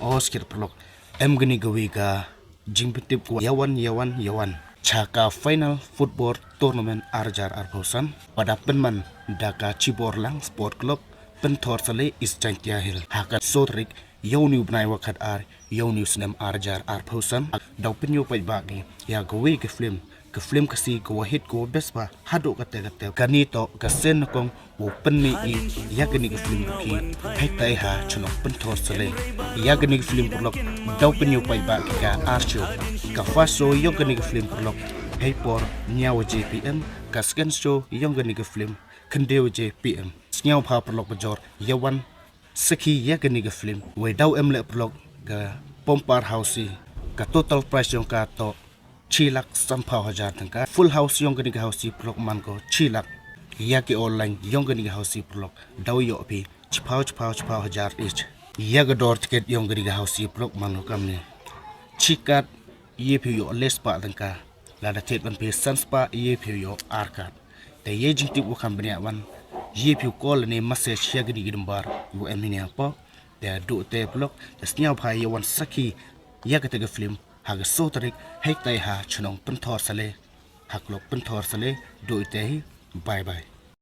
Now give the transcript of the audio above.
Oskir pelok gani gawiga jingpitip ko yawan chaka final football tournament arjar arbosan pada penman daka ciborlang sport club pynthorsale is jaintia hill hakat sotrik yawni ubnai wakat yawni snem arjar arbosan daw penyo paidbah ya gawiga film kasi ko hit ko bespa hado kate kanito kasen kong open ni gani film ki haitai ha chunok pynthorsale gani film pulok daw penyo paidbah ka archo ka faso gani film pulok por nyawa JPM kasken show gani film kendew JPM nyaw pa pulok bajor yawan seki gani film we daw emle pulok ga pompar house ka total price ka to 6 lakhs tangka full house gani house plok man ko 6 lakh ki online gani house plok daw yo pi chpau hajar each ga door ticket gani house plok man ko kamne chikat pi yo lespa tangka lada tet ban pe sanspa pi yo arkat te jing ti ko company wan pi call ne message gani gidumbar yo emini apa te do te plok snyau phai yawan saki ka te film haga sotrik haitai ha chunong pynthorsale haklok pynthorsale do ite bye bye.